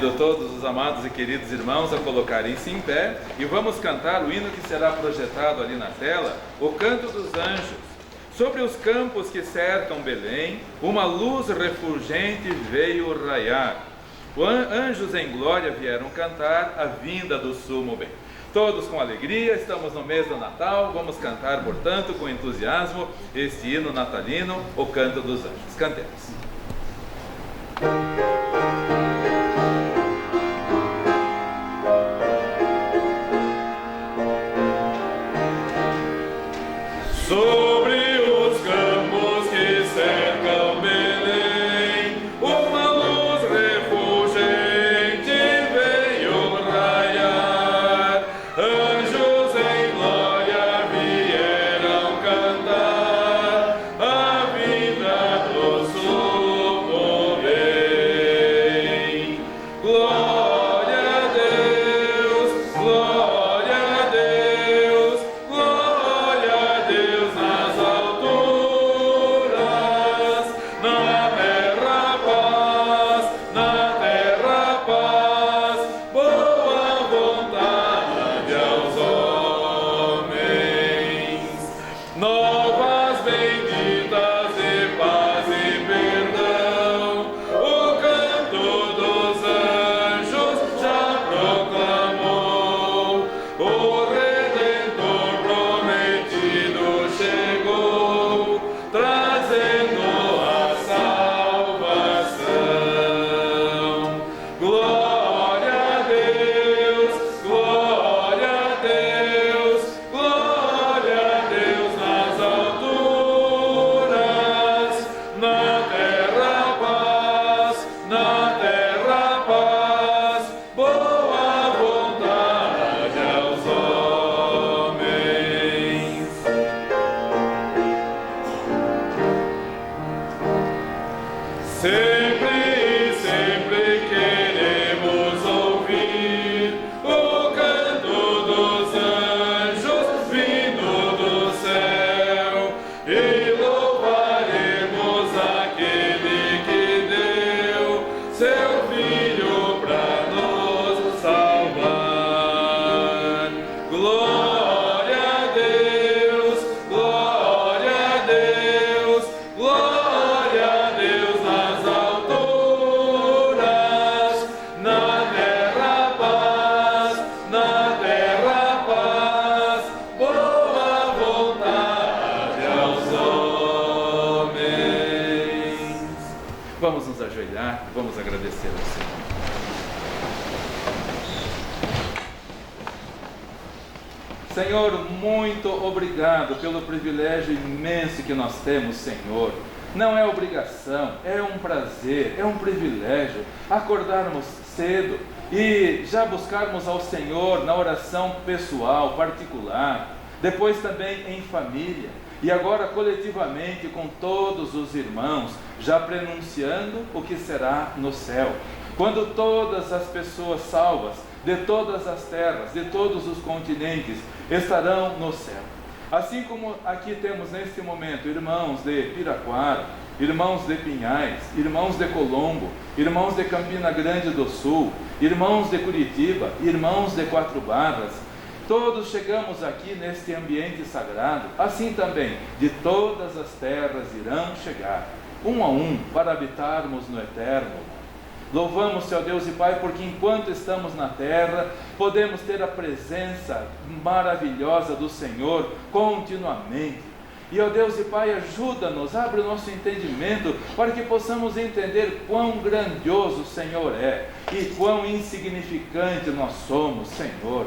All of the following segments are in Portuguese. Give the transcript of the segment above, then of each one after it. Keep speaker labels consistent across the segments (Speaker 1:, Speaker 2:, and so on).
Speaker 1: Convido todos os amados e queridos irmãos a colocarem-se em pé e vamos cantar o hino que será projetado ali na tela, o Canto dos Anjos. Sobre os campos que cercam Belém, uma luz refulgente veio raiar. Anjos em glória vieram cantar a vinda do sumo bem. Todos com alegria, estamos no mês do Natal, vamos cantar, portanto, com entusiasmo, este hino natalino, o Canto dos Anjos. Cantemos. Sobre os campos que cercam Belém, uma luz refulgente veio raiar. Anjos em glória vieram cantar a vinda do sumo bem. Glória a Deus, glória a Deus, glória a Deus nas alturas, na terra paz, boa vontade aos homens. Novas benditas e paz e perdão, o canto dos anjos já proclamou. O Redentor prometido chegou, trazendo a salvação. Glória a Deus, glória a Deus, glória a Deus nas alturas, na terra paz, boa vontade aos homens. Sempre queremos ouvir o canto dos anjos vindo do céu e louvaremos aquele que deu seu Filho para nos salvar. Glória a Deus, glória a Deus, glória a Deus nas alturas, na terra paz, boa vontade aos homens. Vamos nos ajoelhar, vamos agradecer ao Senhor. Senhor, muito obrigado pelo privilégio imenso que nós temos, Senhor. Não é obrigação, é um prazer, é um privilégio acordarmos cedo e já buscarmos ao Senhor na oração pessoal, particular, depois também em família e agora coletivamente com todos os irmãos, já prenunciando o que será no céu, quando todas as pessoas salvas de todas as terras, de todos os continentes, estarão no céu. Assim como aqui temos neste momento irmãos de Piraquara, irmãos de Pinhais, irmãos de Colombo, irmãos de Campina Grande do Sul, irmãos de Curitiba, irmãos de Quatro Barras, todos chegamos aqui neste ambiente sagrado, assim também de todas as terras irão chegar, um a um, para habitarmos no eterno. Louvamos, Senhor Deus e Pai, porque enquanto estamos na terra, podemos ter a presença maravilhosa do Senhor continuamente. E, ó Deus e Pai, ajuda-nos, abre o nosso entendimento, para que possamos entender quão grandioso o Senhor é, e quão insignificante nós somos, Senhor.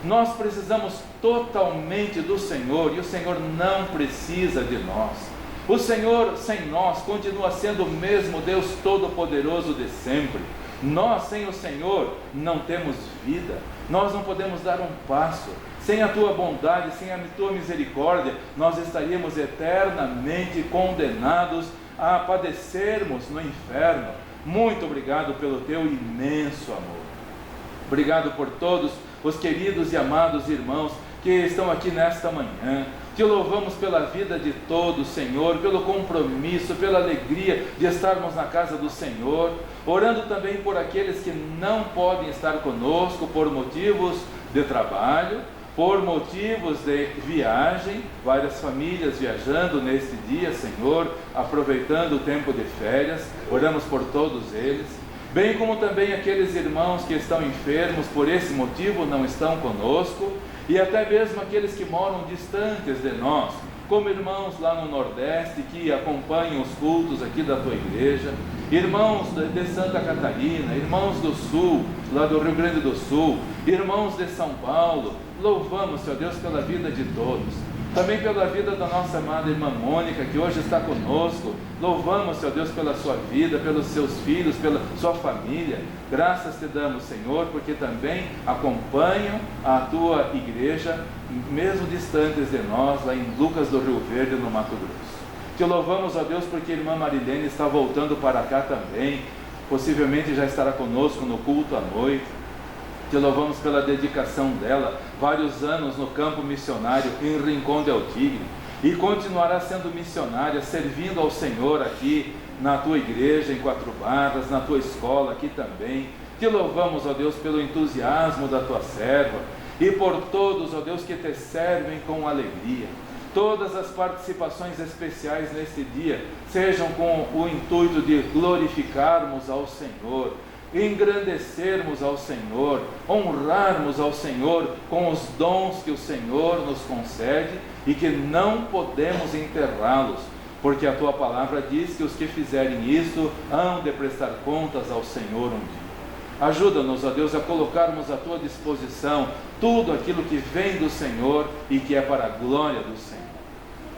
Speaker 1: Nós precisamos totalmente do Senhor, e o Senhor não precisa de nós. O Senhor, sem nós, continua sendo o mesmo Deus Todo-Poderoso de sempre. Nós, sem o Senhor, não temos vida. Nós não podemos dar um passo. Sem a Tua bondade, sem a Tua misericórdia, nós estaríamos eternamente condenados a padecermos no inferno. Muito obrigado pelo Teu imenso amor. Obrigado por todos os queridos e amados irmãos que estão aqui nesta manhã. Te louvamos pela vida de todos, Senhor, pelo compromisso, pela alegria de estarmos na casa do Senhor, orando também por aqueles que não podem estar conosco por motivos de trabalho, por motivos de viagem, várias famílias viajando neste dia, Senhor, aproveitando o tempo de férias, oramos por todos eles, bem como também aqueles irmãos que estão enfermos, por esse motivo não estão conosco, e até mesmo aqueles que moram distantes de nós, como irmãos lá no Nordeste que acompanham os cultos aqui da tua igreja, irmãos de Santa Catarina, irmãos do Sul, lá do Rio Grande do Sul, irmãos de São Paulo. Louvamos, Senhor Deus, pela vida de todos, também pela vida da nossa amada irmã Mônica, que hoje está conosco. Louvamos, Senhor Deus, pela sua vida, pelos seus filhos, pela sua família. Graças te damos, Senhor, porque também acompanham a tua igreja, mesmo distantes de nós, lá em Lucas do Rio Verde, no Mato Grosso. Te louvamos, ó Deus, porque a irmã Marilene está voltando para cá também, possivelmente já estará conosco no culto à noite. Te louvamos pela dedicação dela, vários anos no campo missionário em Rincón del Tigre, e continuará sendo missionária, servindo ao Senhor aqui na tua igreja em Quatro Barras, na tua escola aqui também. Te louvamos, ó Deus, pelo entusiasmo da tua serva e por todos, ó Deus, que te servem com alegria. Todas as participações especiais neste dia sejam com o intuito de glorificarmos ao Senhor, engrandecermos ao Senhor, honrarmos ao Senhor com os dons que o Senhor nos concede e que não podemos enterrá-los, porque a tua palavra diz que os que fizerem isto hão de prestar contas ao Senhor um dia. Ajuda-nos, ó Deus, a colocarmos à tua disposição tudo aquilo que vem do Senhor e que é para a glória do Senhor.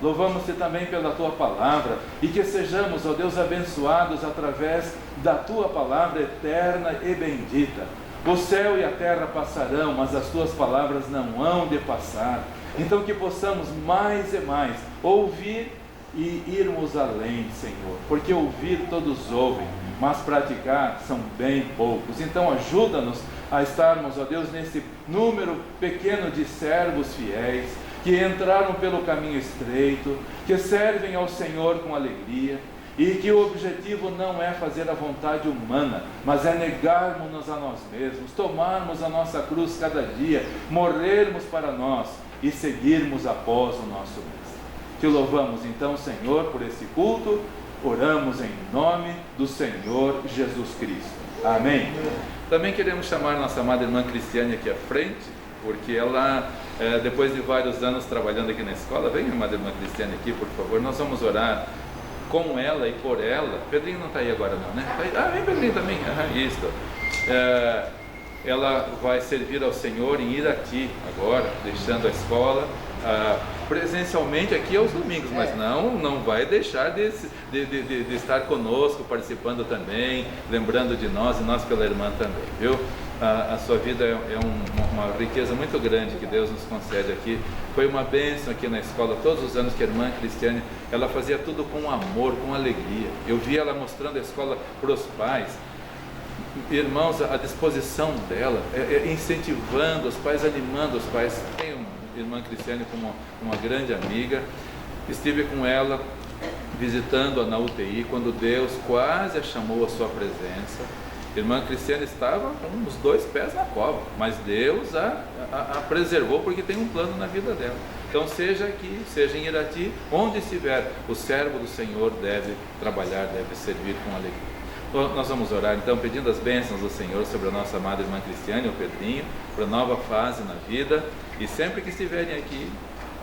Speaker 1: Louvamos-te também pela tua palavra e que sejamos, ó Deus, abençoados através da tua palavra eterna e bendita. O céu e a terra passarão, mas as tuas palavras não hão de passar. Então que possamos mais e mais ouvir e irmos além, Senhor, porque ouvir todos ouvem, mas praticar são bem poucos. Então ajuda-nos a estarmos, ó Deus, nesse número pequeno de servos fiéis, que entraram pelo caminho estreito, que servem ao Senhor com alegria, e que o objetivo não é fazer a vontade humana, mas é negarmos-nos a nós mesmos, tomarmos a nossa cruz cada dia, morrermos para nós e seguirmos após o nosso Mestre. Te louvamos então, Senhor, por esse culto, oramos em nome do Senhor Jesus Cristo. Amém. Também queremos chamar nossa amada irmã Cristiane aqui à frente, porque ela, depois de vários anos trabalhando aqui na escola, vem a amada irmã Cristiane aqui, por favor, nós vamos orar com ela e por ela. Pedrinho não está aí agora não, né? Vem Pedrinho também, isso. Ela vai servir ao Senhor em Irati agora, deixando a escola, presencialmente aqui aos domingos, mas não vai deixar de estar conosco, participando também, lembrando de nós e nós pela irmã também, viu? A sua vida é uma riqueza muito grande que Deus nos concede aqui. Foi uma bênção aqui na escola, todos os anos que a irmã Cristiane, ela fazia tudo com amor, com alegria. Eu vi ela mostrando a escola para os pais, irmãos, a disposição dela, incentivando os pais, animando os pais. Tenho a irmã Cristiane como uma grande amiga, estive com ela visitando-a na UTI, quando Deus quase a chamou à sua presença. A irmã Cristiane estava com os 2 pés na cova, mas Deus a preservou, porque tem um plano na vida dela. Então seja aqui, seja em Irati, onde estiver, o servo do Senhor deve trabalhar, deve servir com alegria. Nós vamos orar então, pedindo as bênçãos do Senhor sobre a nossa amada irmã Cristiane, o Pedrinho, para nova fase na vida, e sempre que estiverem aqui,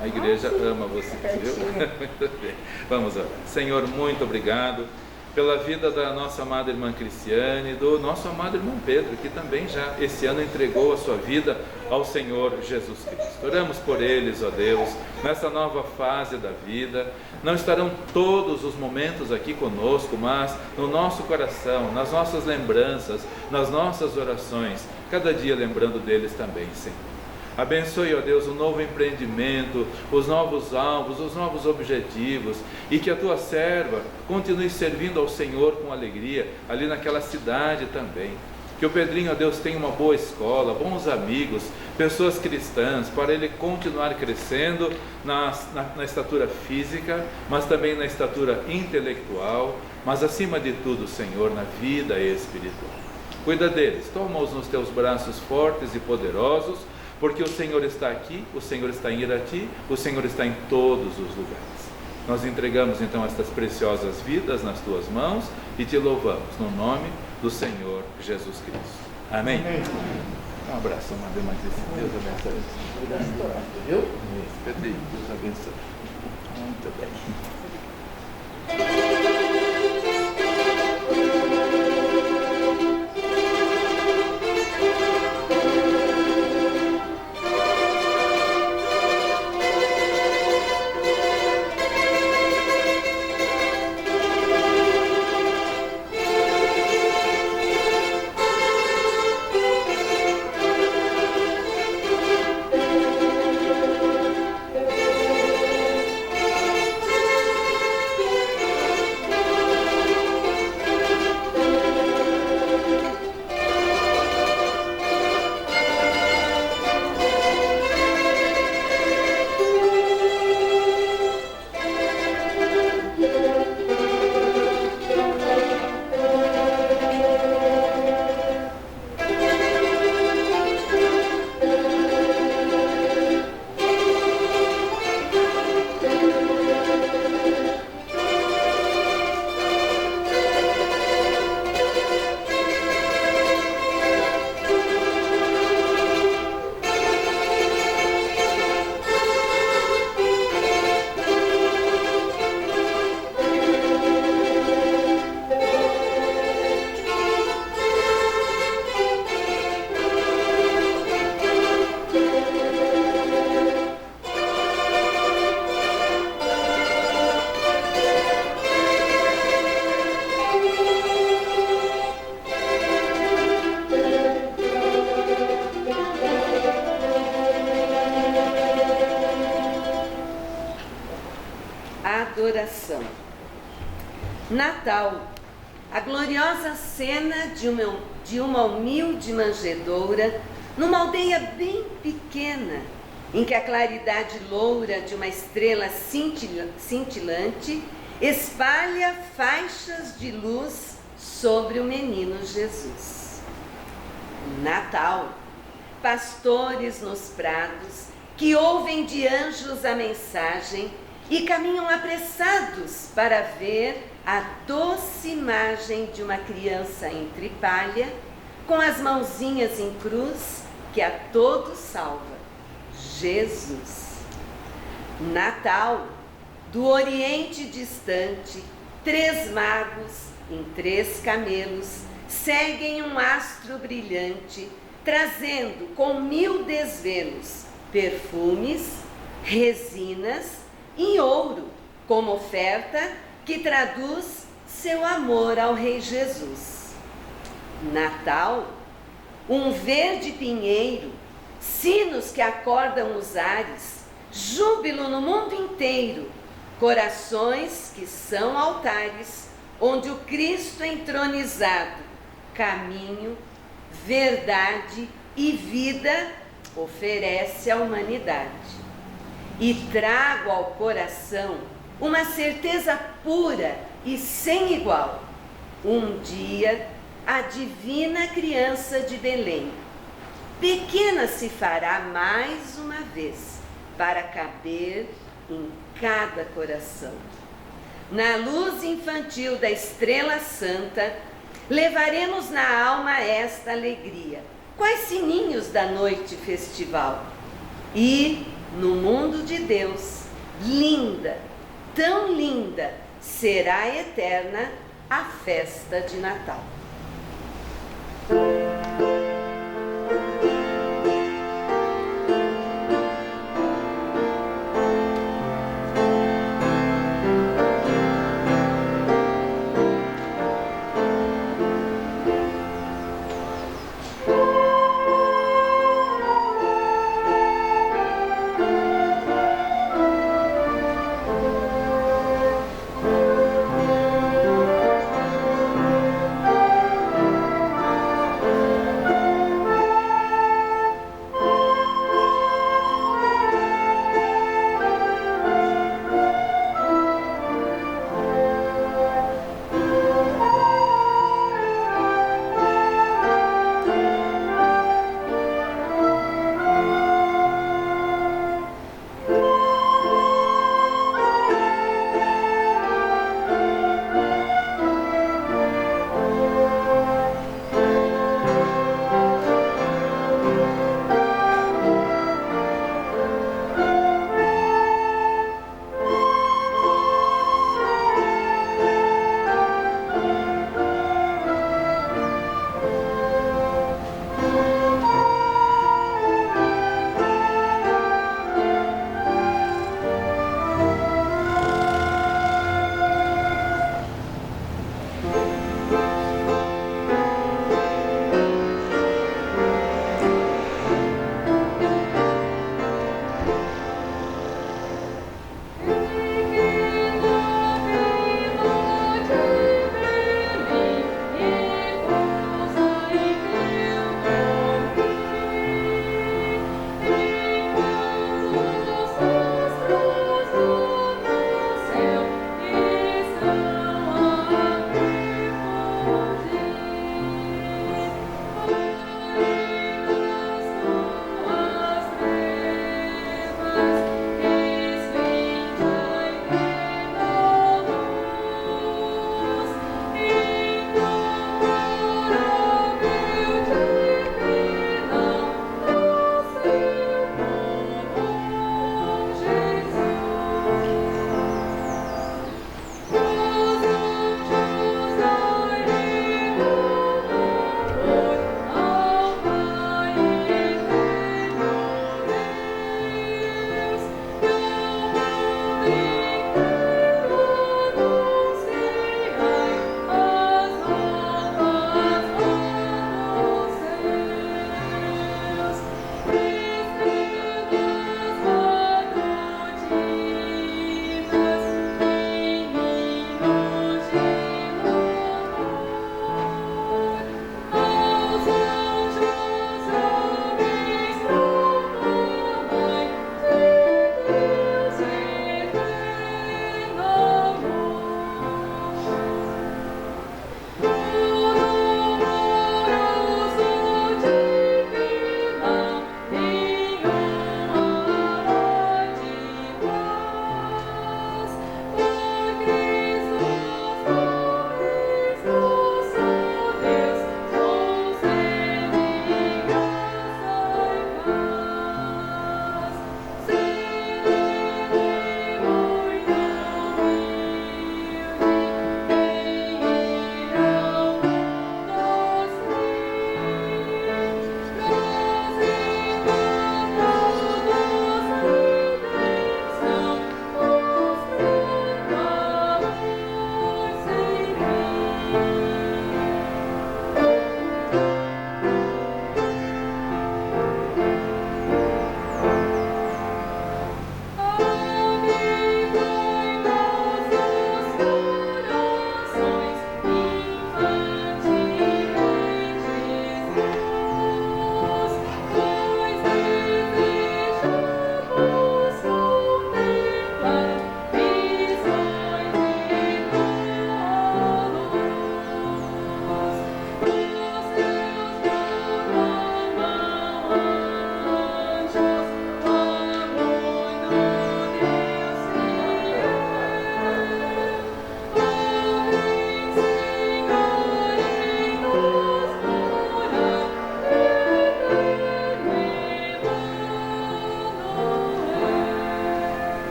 Speaker 1: a igreja ama vocês, viu? Muito bem, vamos orar. Senhor, muito obrigado pela vida da nossa amada irmã Cristiane, do nosso amado irmão Pedro, que também já esse ano entregou a sua vida ao Senhor Jesus Cristo. Oramos por eles, ó Deus, nessa nova fase da vida. Não estarão todos os momentos aqui conosco, mas no nosso coração, nas nossas lembranças, nas nossas orações, cada dia lembrando deles também, Senhor. Abençoe, ó Deus, o novo empreendimento, os novos alvos, os novos objetivos, e que a tua serva continue servindo ao Senhor com alegria, ali naquela cidade também. Que o Pedrinho, ó Deus, tenha uma boa escola, bons amigos, pessoas cristãs, para ele continuar crescendo na estatura física, mas também na estatura intelectual, mas acima de tudo, Senhor, na vida espiritual. Cuida deles, toma-os nos teus braços fortes e poderosos, porque o Senhor está aqui, o Senhor está em Irati, o Senhor está em todos os lugares. Nós entregamos então estas preciosas vidas nas tuas mãos e te louvamos no nome do Senhor Jesus Cristo. Amém? Amém. Um abraço, uma vez mais. Deus abençoe. Viu? Pedrinho, Deus abençoe. Muito bem.
Speaker 2: Adoração. Natal, a gloriosa cena de uma humilde manjedoura numa aldeia bem pequena, em que a claridade loura de uma estrela cintilante espalha faixas de luz sobre o menino Jesus. Natal, pastores nos prados que ouvem de anjos a mensagem e caminham apressados para ver a doce imagem de uma criança entre palha, com as mãozinhas em cruz, que a todos salva, Jesus. Natal, do Oriente distante, 3 magos em 3 camelos seguem um astro brilhante, trazendo com 1000 desvelos perfumes, resinas e ouro, como oferta que traduz seu amor ao Rei Jesus. Natal, um verde pinheiro, sinos que acordam os ares, júbilo no mundo inteiro, corações que são altares, onde o Cristo entronizado, caminho, verdade e vida oferece à humanidade. E trago ao coração uma certeza pura e sem igual. Um dia, a divina criança de Belém, pequena se fará mais uma vez, para caber em cada coração. Na luz infantil da estrela santa, levaremos na alma esta alegria. Quais sininhos da noite festival! E no mundo de Deus, linda, tão linda, será eterna a festa de Natal.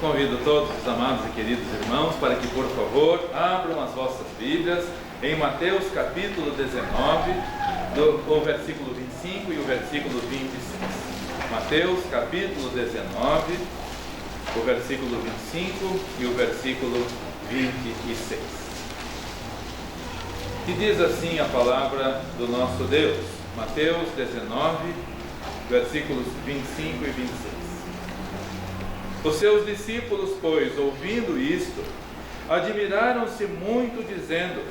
Speaker 1: Convido todos os amados e queridos irmãos para que, por favor, abram as vossas Bíblias em Mateus capítulo 19, o versículo 25 e o versículo 26. Mateus capítulo 19, o versículo 25 e o versículo 26. E diz assim a palavra do nosso Deus. Mateus 19, versículos 25 e 26. Os seus discípulos, pois, ouvindo isto, admiraram-se muito, dizendo: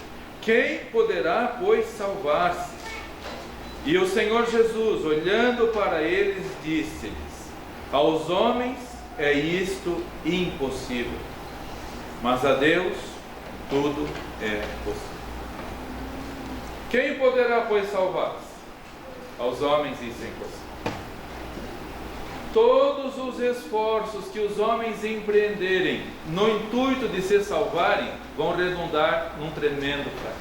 Speaker 1: quem poderá, pois, salvar-se? E o Senhor Jesus, olhando para eles, disse-lhes: aos homens é isto impossível, mas a Deus tudo é possível. Quem poderá, pois, salvar-se? Aos homens isso é impossível. Todos os esforços que os homens empreenderem no intuito de se salvarem vão redundar num tremendo fracasso.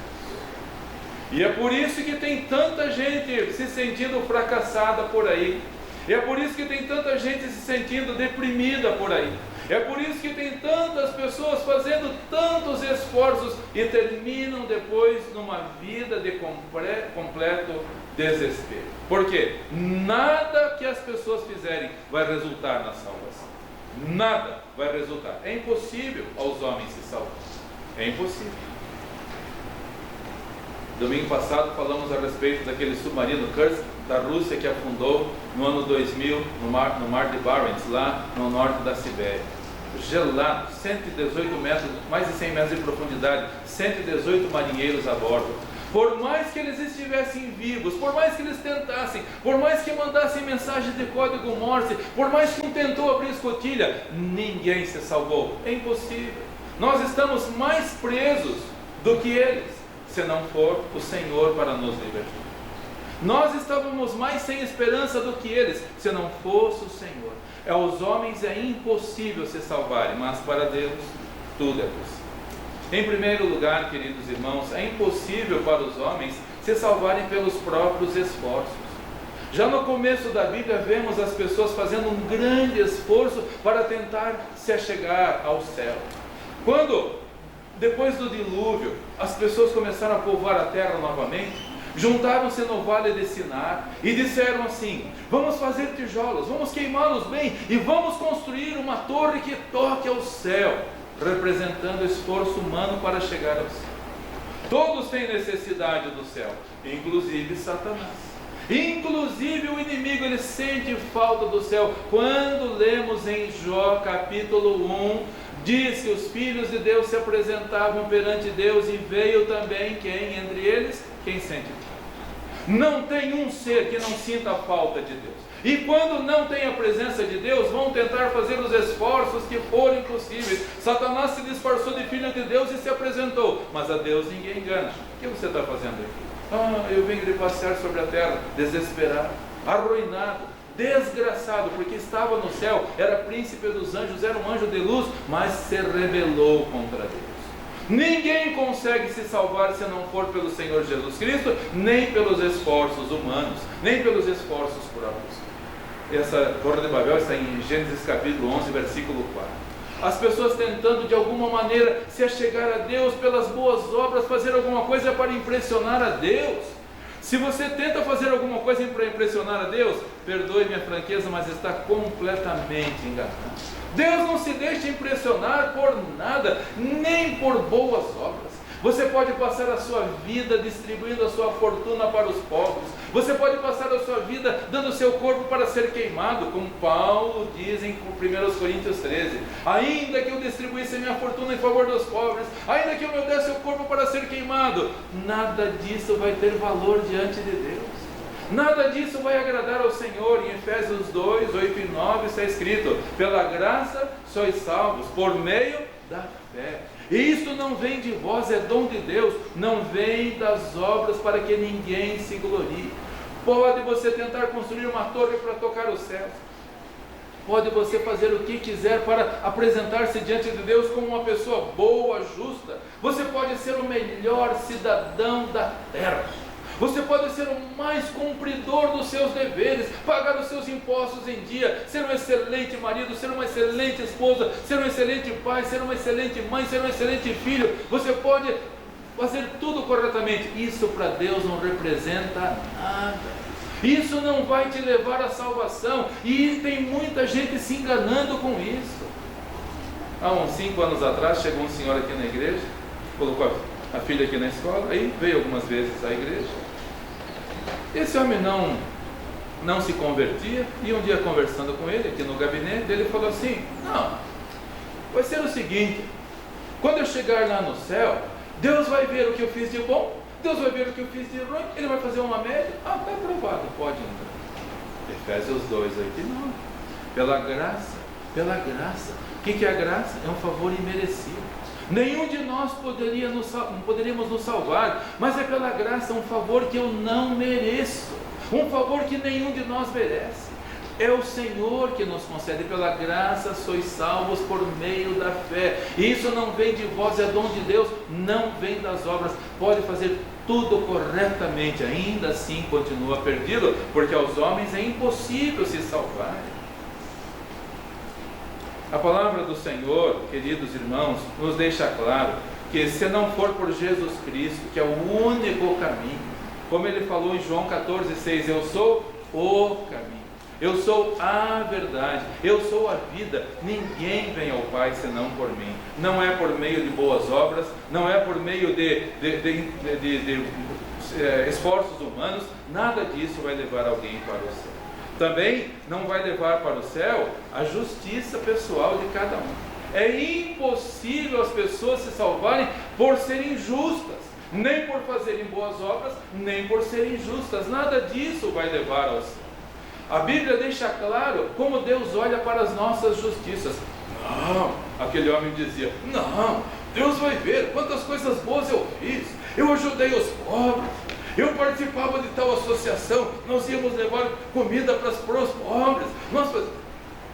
Speaker 1: E é por isso que tem tanta gente se sentindo fracassada por aí. E é por isso que tem tanta gente se sentindo deprimida por aí. É por isso que tem tantas pessoas fazendo tantos esforços e terminam depois numa vida de completo desespero. Por quê? Nada que as pessoas fizerem vai resultar na salvação. Nada vai resultar. É impossível aos homens se salvar. É impossível. Domingo passado falamos a respeito daquele submarino Kursk da Rússia que afundou no ano 2000 no mar de Barents, lá no norte da Sibéria. Gelado, 118 metros, mais de 100 metros de profundidade, 118 marinheiros a bordo. Por mais que eles estivessem vivos, por mais que eles tentassem, por mais que mandassem mensagem de código Morse, por mais que um tentou abrir escotilha, ninguém se salvou. É impossível. Nós estamos mais presos do que eles, se não for o Senhor para nos libertar. Nós estávamos mais sem esperança do que eles, se não fosse o Senhor. Aos homens é impossível se salvarem, mas para Deus tudo é possível. Em primeiro lugar, queridos irmãos, é impossível para os homens se salvarem pelos próprios esforços. Já no começo da Bíblia vemos as pessoas fazendo um grande esforço para tentar se achegar ao céu. Quando, depois do dilúvio, as pessoas começaram a povoar a terra novamente, juntaram-se no vale de Sinar e disseram assim: vamos fazer tijolos, vamos queimá-los bem e vamos construir uma torre que toque ao céu, representando o esforço humano para chegar ao céu. Todos têm necessidade do céu, inclusive Satanás. Inclusive o inimigo, ele sente falta do céu. Quando lemos em Jó capítulo 1, diz que os filhos de Deus se apresentavam perante Deus e veio também quem? Entre eles, quem sente falta. Não tem um ser que não sinta a falta de Deus. E quando não tem a presença de Deus, vão tentar fazer os esforços que forem possíveis. Satanás se disfarçou de filho de Deus e se apresentou, mas a Deus ninguém engana. O que você está fazendo aqui? Eu venho de passear sobre a terra, desesperado, arruinado, desgraçado, porque estava no céu, era príncipe dos anjos, era um anjo de luz, mas se rebelou contra Deus. Ninguém consegue se salvar se não for pelo Senhor Jesus Cristo, nem pelos esforços humanos, nem pelos esforços próprios. Essa Torre de Babel está em Gênesis capítulo 11, versículo 4. As pessoas tentando de alguma maneira se achegar a Deus pelas boas obras, fazer alguma coisa para impressionar a Deus. Se você tenta fazer alguma coisa para impressionar a Deus, perdoe minha franqueza, mas está completamente enganado. Deus não se deixa impressionar por nada, nem por boas obras. Você pode passar a sua vida distribuindo a sua fortuna para os pobres. Você pode passar a sua vida dando o seu corpo para ser queimado, como Paulo diz em 1 Coríntios 13. Ainda que eu distribuísse minha fortuna em favor dos pobres, ainda que eu me desse o corpo para ser queimado, nada disso vai ter valor diante de Deus. Nada disso vai agradar ao Senhor. Em Efésios 2, 8 e 9 está escrito: pela graça sois salvos, por meio da fé. E isto não vem de vós, é dom de Deus, não vem das obras para que ninguém se glorie. Pode você tentar construir uma torre para tocar os céus, pode você fazer o que quiser para apresentar-se diante de Deus como uma pessoa boa, justa. Você pode ser o melhor cidadão da terra. Você pode ser o mais cumpridor dos seus deveres, pagar os seus impostos em dia, ser um excelente marido, ser uma excelente esposa, ser um excelente pai, ser uma excelente mãe, ser um excelente filho. Você pode fazer tudo corretamente. Isso para Deus não representa nada. Isso não vai te levar à salvação. E tem muita gente se enganando com isso. Há uns 5 anos atrás chegou um senhor aqui na igreja, colocou a filha aqui na escola, aí veio algumas vezes à igreja. Esse homem não se convertia, e um dia conversando com ele aqui no gabinete, ele falou assim: não, vai ser o seguinte, quando eu chegar lá no céu, Deus vai ver o que eu fiz de bom, Deus vai ver o que eu fiz de ruim, Ele vai fazer uma média, está aprovado, pode entrar. Efésios 2, 8 e 9, pela graça. O que é a graça? É um favor imerecido. Nenhum de nós poderíamos nos salvar, mas é pela graça, um favor que eu não mereço, um favor que nenhum de nós merece. É o Senhor que nos concede. Pela graça sois salvos por meio da fé. E isso não vem de vós, é dom de Deus, não vem das obras. Pode fazer tudo corretamente, ainda assim continua perdido, porque aos homens é impossível se salvar. A palavra do Senhor, queridos irmãos, nos deixa claro que se não for por Jesus Cristo, que é o único caminho, como ele falou em João 14,6, eu sou o caminho, eu sou a verdade, eu sou a vida, ninguém vem ao Pai senão por mim. Não é por meio de boas obras, não é por meio de esforços humanos, nada disso vai levar alguém para o céu. Também não vai levar para o céu a justiça pessoal de cada um. É impossível as pessoas se salvarem por serem justas, nem por fazerem boas obras, nem por serem justas. Nada disso vai levar ao céu. A Bíblia deixa claro como Deus olha para as nossas justiças. Não, aquele homem dizia, não, Deus vai ver quantas coisas boas eu fiz, eu ajudei os pobres, eu participava de tal associação, nós íamos levar comida para os pobres.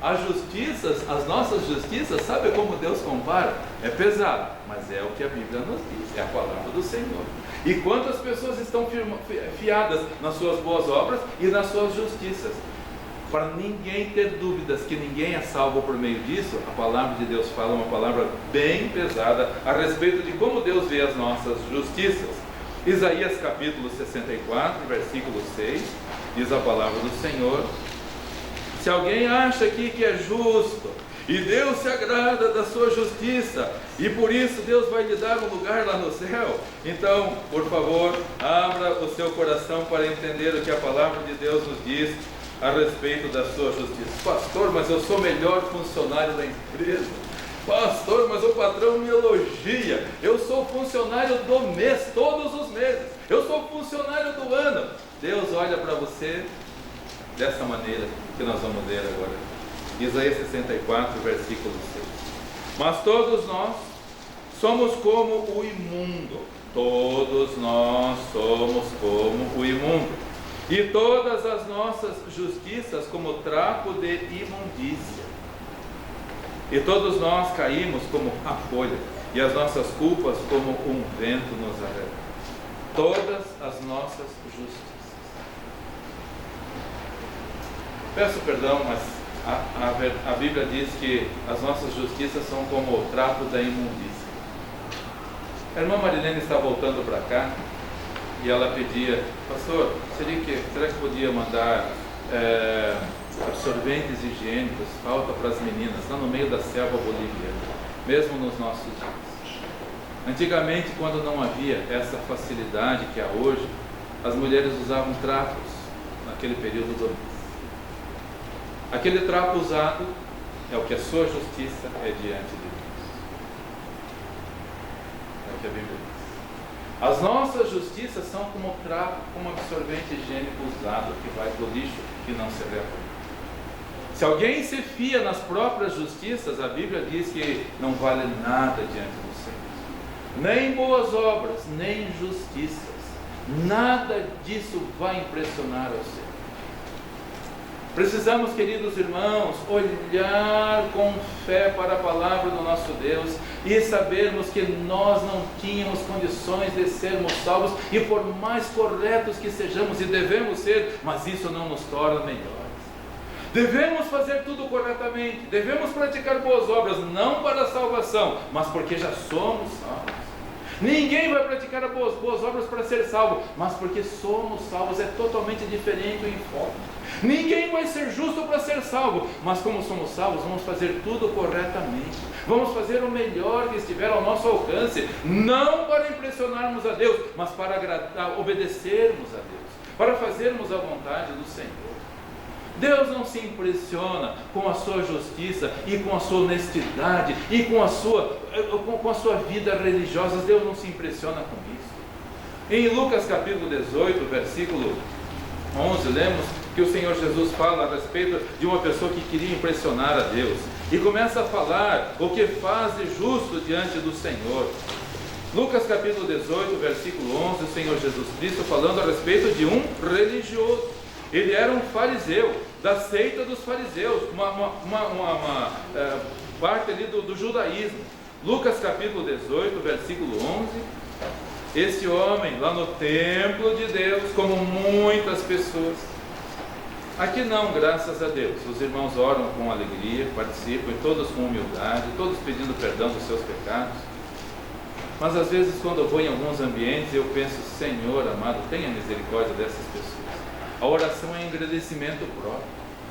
Speaker 1: As nossas justiças, sabe como Deus compara? É pesado, mas é o que a Bíblia nos diz, é a palavra do Senhor. E quantas pessoas estão fiadas nas suas boas obras e nas suas justiças? Para ninguém ter dúvidas que ninguém é salvo por meio disso, a palavra de Deus fala uma palavra bem pesada a respeito de como Deus vê as nossas justiças. Isaías capítulo 64, versículo 6, diz a palavra do Senhor: se alguém acha aqui que é justo, e Deus se agrada da sua justiça, e por isso Deus vai lhe dar um lugar lá no céu, então, por favor, abra o seu coração para entender o que a palavra de Deus nos diz a respeito da sua justiça. Pastor, mas eu sou o melhor funcionário da empresa. Pastor, mas o patrão me elogia. Eu sou funcionário do mês, todos os meses. Eu sou funcionário do ano. Deus olha para você dessa maneira que nós vamos ler agora. Isaías 64, versículo 6. Mas todos nós somos como o imundo. Todos nós somos como o imundo. E todas as nossas justiças como trapo de imundícia. E todos nós caímos como a folha, e as nossas culpas como um vento nos arrebata. Todas as nossas justiças. Peço perdão, mas a Bíblia diz que as nossas justiças são como o trapo da imundícia. A irmã Marilene está voltando para cá, e ela pedia, pastor, será que podia mandar absorventes higiênicos, falta para as meninas, lá no meio da selva boliviana, mesmo nos nossos dias. Antigamente, quando não havia essa facilidade que há hoje, as mulheres usavam trapos naquele período do mês. Aquele trapo usado é o que a sua justiça é diante de Deus. É o que a Bíblia diz. As nossas justiças são como trapo, como absorvente higiênico usado, que vai para o lixo e não se leva. Se alguém se fia nas próprias justiças, a Bíblia diz que não vale nada diante do Senhor. Nem boas obras, nem justiças. Nada disso vai impressionar o Senhor. Precisamos, queridos irmãos, olhar com fé para a palavra do nosso Deus e sabermos que nós não tínhamos condições de sermos salvos, e por mais corretos que sejamos, e devemos ser, mas isso não nos torna melhores. Devemos fazer tudo corretamente, devemos praticar boas obras, não para a salvação, mas porque já somos salvos. Ninguém vai praticar boas obras para ser salvo, mas porque somos salvos. É totalmente diferente o enfoque. Ninguém vai ser justo para ser salvo, mas como somos salvos, vamos fazer tudo corretamente, vamos fazer o melhor que estiver ao nosso alcance, não para impressionarmos a Deus, mas para obedecermos a Deus, para fazermos a vontade do Senhor. Deus não se impressiona com a sua justiça e com a sua honestidade e com a sua vida religiosa. Deus não se impressiona com isso. Em Lucas capítulo 18, versículo 11, lemos que o Senhor Jesus fala a respeito de uma pessoa que queria impressionar a Deus, e começa a falar o que faz de justo diante do Senhor. Lucas capítulo 18, versículo 11, o Senhor Jesus Cristo falando a respeito de um religioso. Ele era um fariseu, da seita dos fariseus, uma parte ali do judaísmo. Lucas capítulo 18, versículo 11. Esse homem lá no templo de Deus, como muitas pessoas, aqui não, graças a Deus, os irmãos oram com alegria, participam, todos com humildade, todos pedindo perdão dos seus pecados. Mas às vezes quando eu vou em alguns ambientes, eu penso: Senhor amado, tenha misericórdia dessas pessoas. A oração é agradecimento próprio,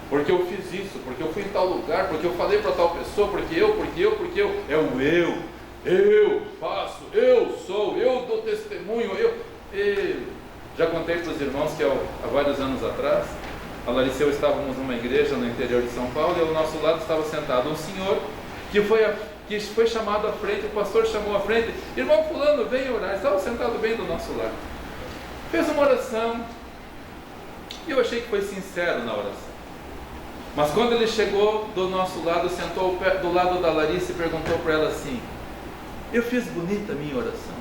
Speaker 1: porque eu fiz isso, porque eu fui em tal lugar, porque eu falei para tal pessoa, porque eu, é o eu faço, eu sou, eu dou testemunho, já contei para os irmãos que há vários anos atrás, a Larissa e eu estávamos numa igreja no interior de São Paulo, e ao nosso lado estava sentado um senhor que foi chamado à frente, o pastor chamou à frente: irmão fulano, vem orar. Estava sentado bem do nosso lado, fez uma oração, e eu achei que foi sincero na oração. Mas quando ele chegou do nosso lado, sentou do lado da Larissa e perguntou para ela assim: eu fiz bonita a minha oração?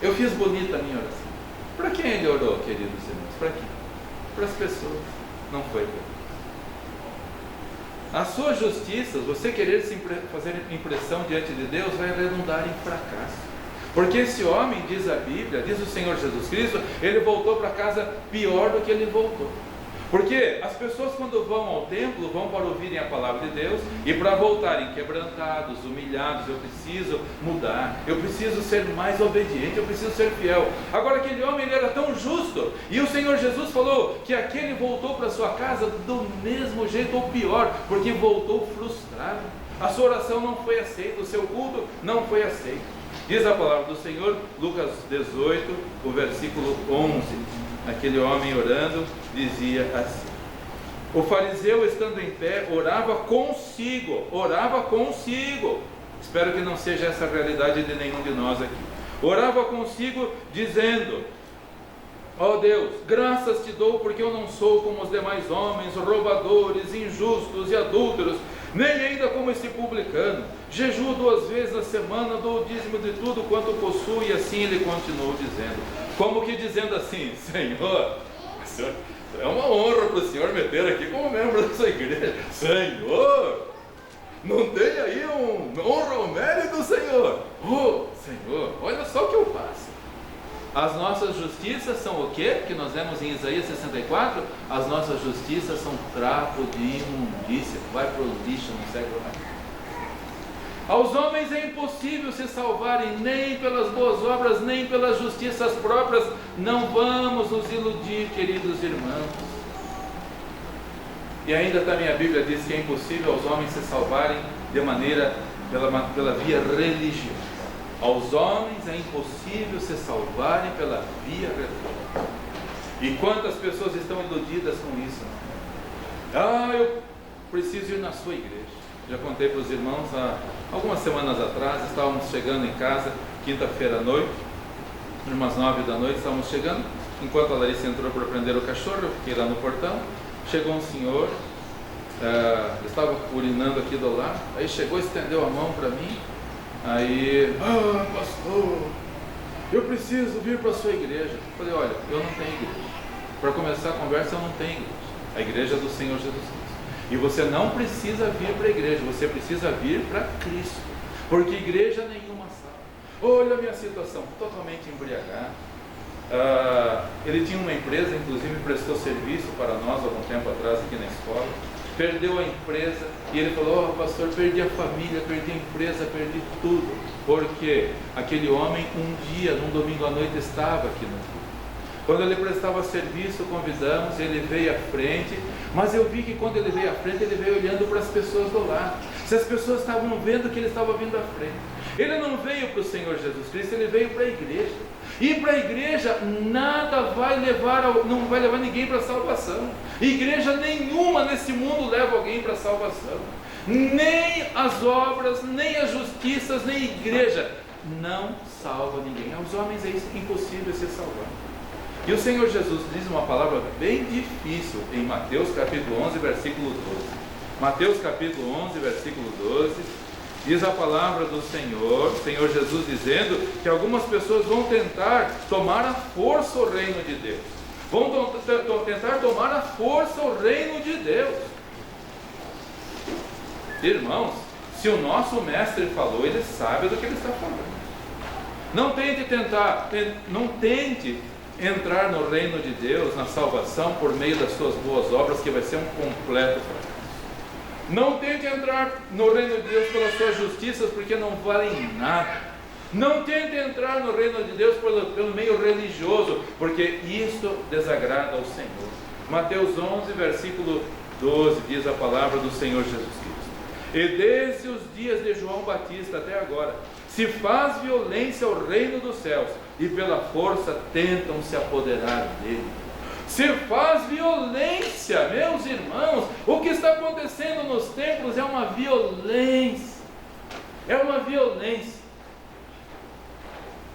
Speaker 1: Eu fiz bonita a minha oração? Para quem ele orou, queridos irmãos? Para quem? Para as pessoas, não foi para ele. A sua justiça, você querer fazer impressão diante de Deus, vai redundar em fracasso. Porque esse homem, diz a Bíblia, diz o Senhor Jesus Cristo, ele voltou para casa pior do que ele voltou. Porque as pessoas, quando vão ao templo, vão para ouvirem a palavra de Deus, e para voltarem quebrantados, humilhados: eu preciso mudar, eu preciso ser mais obediente, eu preciso ser fiel. Agora aquele homem, ele era tão justo, e o Senhor Jesus falou que aquele voltou para sua casa do mesmo jeito ou pior, porque voltou frustrado. A sua oração não foi aceita, o seu culto não foi aceito. Diz a palavra do Senhor, Lucas 18, o versículo 11. Aquele homem orando dizia assim: o fariseu, estando em pé, orava consigo. Espero que não seja essa a realidade de nenhum de nós aqui. Orava consigo, dizendo: ó Deus, graças te dou, porque eu não sou como os demais homens, roubadores, injustos e adúlteros, nem ainda como esse publicano. Jejuo 2 vezes na semana, dou o dízimo de tudo quanto possuo. E assim ele continuou dizendo, como que dizendo assim: Senhor, é uma honra para o Senhor me ter aqui como membro da sua igreja. Senhor, não tem aí honra ao mérito, Senhor. Senhor, olha só o que eu faço. As nossas justiças são o quê? Que nós vemos em Isaías 64. As nossas justiças são trapo de imundícia, vai para o lixo, não serve para nada. Aos homens é impossível se salvarem, nem pelas boas obras, nem pelas justiças próprias. Não vamos nos iludir, queridos irmãos. E ainda também a Bíblia diz que é impossível aos homens se salvarem de maneira, pela via religiosa. Aos homens é impossível se salvarem pela via religiosa. E quantas pessoas estão iludidas com isso? Eu preciso ir na sua igreja. Já contei para os irmãos, há algumas semanas atrás, estávamos chegando em casa, quinta-feira à noite, umas 9 da noite, estávamos chegando, enquanto a Larissa entrou para prender o cachorro, eu fiquei lá no portão, chegou um senhor, estava urinando aqui do lado, aí chegou, estendeu a mão para mim, aí, pastor, eu preciso vir para a sua igreja. Eu falei, olha, eu não tenho igreja. Para começar a conversa, eu não tenho igreja. A igreja é do Senhor Jesus Cristo. E você não precisa vir para a igreja, você precisa vir para Cristo. Porque igreja nenhuma salva. Olha a minha situação, totalmente embriagado. Ele tinha uma empresa, inclusive prestou serviço para nós algum tempo atrás aqui na escola. Perdeu a empresa e ele falou, pastor, perdi a família, perdi a empresa, perdi tudo. Porque aquele homem um dia, num domingo à noite, estava aqui no culto. Quando ele prestava serviço, convidamos, ele veio à frente, mas eu vi que quando ele veio à frente, ele veio olhando para as pessoas do lado. Se as pessoas estavam vendo que ele estava vindo à frente. Ele não veio para o Senhor Jesus Cristo, ele veio para a igreja. E para a igreja nada vai levar, não vai levar ninguém para a salvação. Igreja nenhuma nesse mundo leva alguém para a salvação. Nem as obras, nem as justiças, nem a igreja não salva ninguém. Aos homens é impossível ser salvado. E o Senhor Jesus diz uma palavra bem difícil em Mateus capítulo 11, versículo 12. Mateus capítulo 11, versículo 12. Diz a palavra do Senhor Jesus dizendo que algumas pessoas vão tentar tomar à força o reino de Deus. Vão tentar tomar à força o reino de Deus. Irmãos, se o nosso mestre falou, ele sabe do que ele está falando. Não tente entrar no reino de Deus, na salvação, por meio das suas boas obras, que vai ser um completo fracasso. Não tente entrar no reino de Deus pelas suas justiças, porque não valem nada. Não tente entrar no reino de Deus pelo meio religioso, porque isto desagrada ao Senhor. Mateus 11, versículo 12, diz a palavra do Senhor Jesus Cristo. E desde os dias de João Batista até agora, se faz violência ao reino dos céus, e pela força tentam se apoderar dele. Se faz violência, meus irmãos. O que está acontecendo nos templos é uma violência. É uma violência.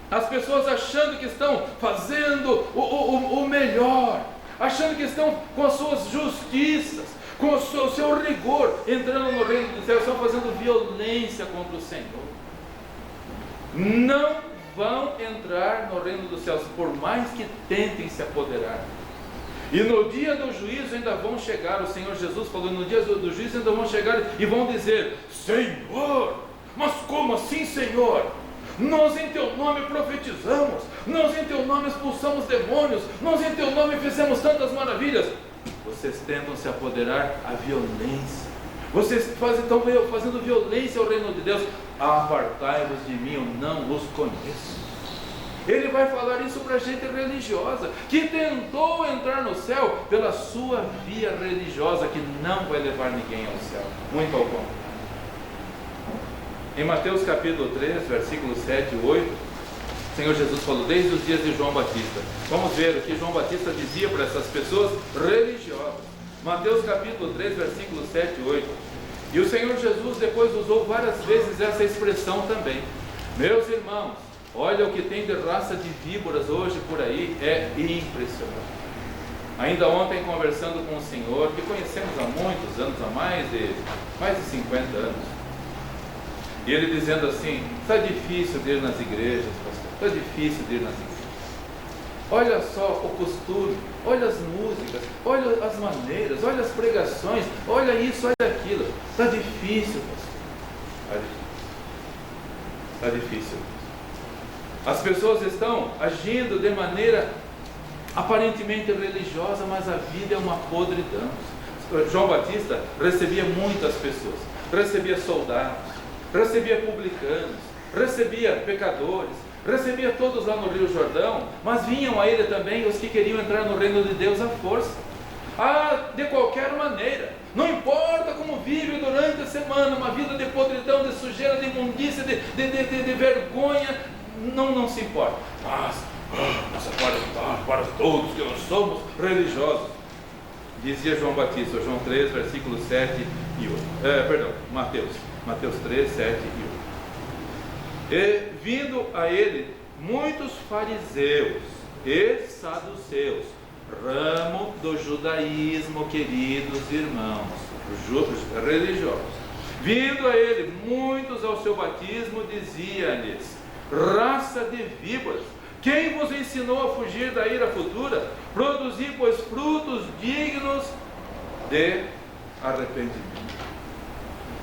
Speaker 1: As pessoas achando que estão fazendo o melhor, achando que estão com as suas justiças, com o seu rigor, entrando no reino dos céus, estão fazendo violência contra o Senhor. Não vão entrar no reino dos céus, por mais que tentem se apoderar. E no dia do juízo ainda vão chegar, o Senhor Jesus falou, no dia do juízo ainda vão chegar e vão dizer, Senhor, mas como assim, Senhor? Nós em Teu nome profetizamos, nós em Teu nome expulsamos demônios, nós em Teu nome fizemos tantas maravilhas. Vocês tentam se apoderar à violência. Vocês estão fazendo violência ao reino de Deus. Apartai-vos de mim, eu não os conheço. Ele vai falar isso para gente religiosa, que tentou entrar no céu pela sua via religiosa, que não vai levar ninguém ao céu, muito ao contrário. Em Mateus capítulo 3, versículos 7 e 8, o Senhor Jesus falou, desde os dias de João Batista. Vamos ver o que João Batista dizia para essas pessoas religiosas. Mateus capítulo 3, versículos 7 e 8. E o Senhor Jesus depois usou várias vezes essa expressão também. Meus irmãos, olha o que tem de raça de víboras hoje por aí, é impressionante. Ainda ontem conversando com o Senhor, que conhecemos há muitos anos, há mais de 50 anos. E ele dizendo assim, está difícil de ir nas igrejas, pastor, está difícil de ir nas igrejas. Olha só o costume, olha as músicas, olha as maneiras, olha as pregações, olha isso, olha aquilo. Está difícil, pastor. Está difícil. As pessoas estão agindo de maneira aparentemente religiosa, mas a vida é uma podridão. João Batista recebia muitas pessoas, recebia soldados, recebia publicanos, recebia pecadores, recebia todos lá no Rio Jordão, mas vinham a ele também os que queriam entrar no reino de Deus à força. De qualquer maneira, não importa como vive durante a semana, uma vida de podridão, de sujeira, de imundícia, de vergonha, não se importa. Mas aparentar para todos que nós somos religiosos, dizia João Batista, João 3, versículos 7 e 8. Mateus 3, 7 e 8. E vindo a ele muitos fariseus e saduceus, ramo do judaísmo, queridos irmãos, religiosos, vindo a ele muitos ao seu batismo, dizia-lhes, raça de víboras, Quem vos ensinou a fugir da ira futura? Produzir, pois, frutos dignos de arrependimento.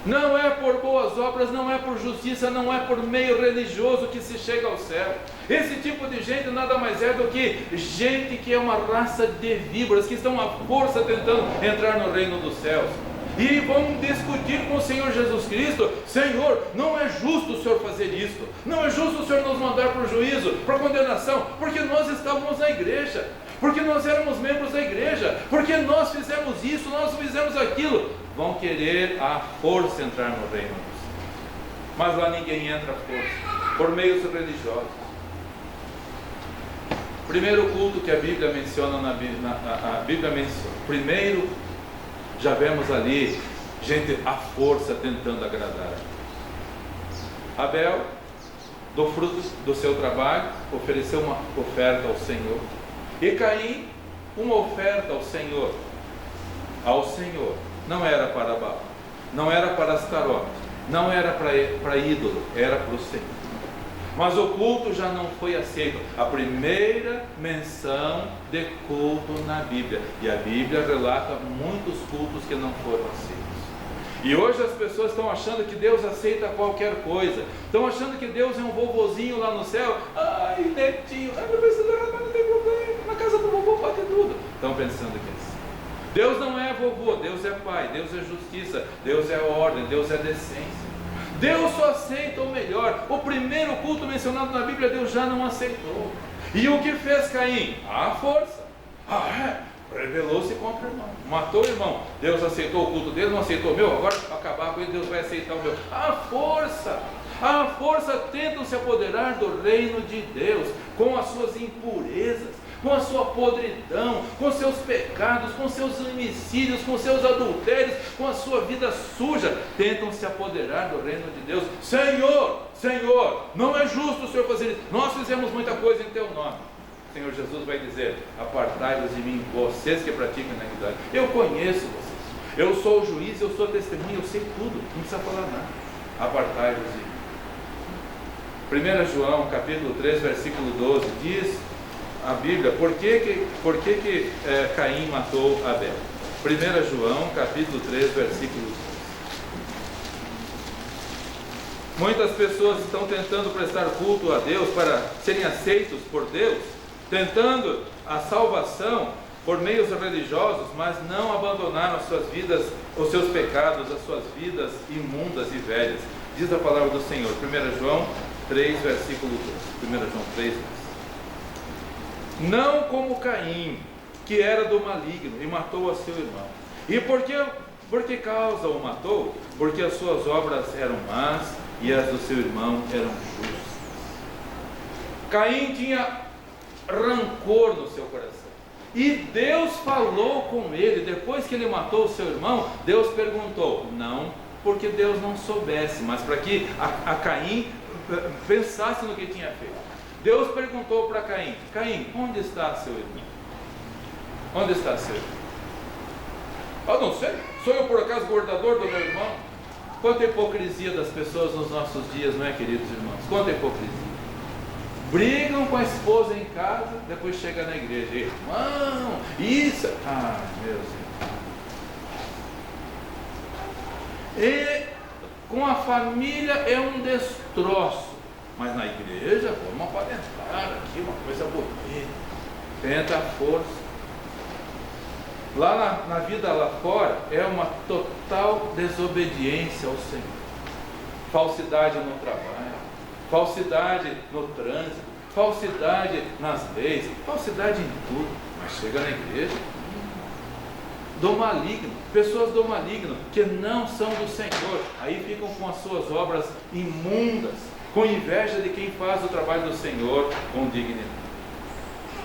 Speaker 1: Não é por boas obras, não é por justiça, não é por meio religioso que se chega ao céu. Esse tipo de gente nada mais é do que gente que é uma raça de víboras, que estão à força tentando entrar no reino dos céus. E vão discutir com o Senhor Jesus Cristo: Senhor, não é justo o Senhor fazer isto, não é justo o Senhor nos mandar para o juízo, para a condenação, porque nós estávamos na igreja, porque nós éramos membros da igreja, porque nós fizemos isso, nós fizemos aquilo. Vão querer à força entrar no reino dos céus. Mas lá ninguém entra à força, por meios religiosos. Primeiro culto que a Bíblia menciona, primeiro, já vemos ali gente à força tentando agradar. Abel, do fruto do seu trabalho, ofereceu uma oferta ao Senhor. E Caim, uma oferta ao Senhor. Ao Senhor. Não era para Baal, não era para Astarote, não era para ídolo, era para o Senhor. Mas o culto já não foi aceito. A primeira menção de culto na Bíblia. E a Bíblia relata muitos cultos que não foram aceitos. E hoje as pessoas estão achando que Deus aceita qualquer coisa. Estão achando que Deus é um vovozinho lá no céu. Ai, netinho, ai, mas não tem problema. Na casa do vovô pode tudo. Estão pensando que é assim. Deus não é vovô, Deus é pai, Deus é justiça, Deus é ordem, Deus é decência. Deus só aceita o melhor. O primeiro culto mencionado na Bíblia, Deus já não aceitou. E o que fez Caim? À força. Revelou-se contra o irmão, matou o irmão. Deus aceitou o culto dele, não aceitou o meu. Agora acabar com ele, Deus vai aceitar o meu. À força tentam se apoderar do reino de Deus, com as suas impurezas, com a sua podridão, com seus pecados, com seus homicídios, com seus adultérios, com a sua vida suja, tentam se apoderar do reino de Deus. Senhor, não é justo o Senhor fazer isso. Nós fizemos muita coisa em teu nome. O Senhor Jesus vai dizer: apartai-vos de mim, vocês que praticam iniquidade. Eu conheço vocês, eu sou o juiz, eu sou testemunha, eu sei tudo, não precisa falar nada. Apartai-vos de mim. 1 João capítulo 3 versículo 12 diz a Bíblia por que Caim matou Abel. 1 João capítulo 3 versículo 12. Muitas pessoas estão tentando prestar culto a Deus para serem aceitos por Deus, tentando a salvação por meios religiosos, mas não abandonaram as suas vidas, os seus pecados, as suas vidas imundas e velhas. Diz a palavra do Senhor, 1 João 3 versículo 12. 1 João 3 não como Caim, que era do maligno e matou a seu irmão. E por que causa o matou? Porque as suas obras eram más e as do seu irmão eram justas. Caim tinha rancor no seu coração. E Deus falou com ele, depois que ele matou o seu irmão. Deus perguntou, não porque Deus não soubesse, mas para que a Caim pensasse no que tinha feito. Deus perguntou para Caim: Caim, onde está seu irmão? Onde está seu irmão? Eu não sei, sou eu por acaso guardador do meu irmão? Quanta hipocrisia das pessoas nos nossos dias, não é, queridos irmãos? Quanta hipocrisia. Brigam com a esposa em casa, depois chega na igreja: irmão, isso, meu Deus. E com a família é um destroço. Mas na igreja, vamos aparentar aqui uma coisa bonita. Tenta a força. Lá na vida lá fora, é uma total desobediência ao Senhor. Falsidade no trabalho, falsidade no trânsito, falsidade nas leis, falsidade em tudo. Mas chega na igreja, do maligno, pessoas do maligno, que não são do Senhor. Aí ficam com as suas obras imundas, com inveja de quem faz o trabalho do Senhor com dignidade.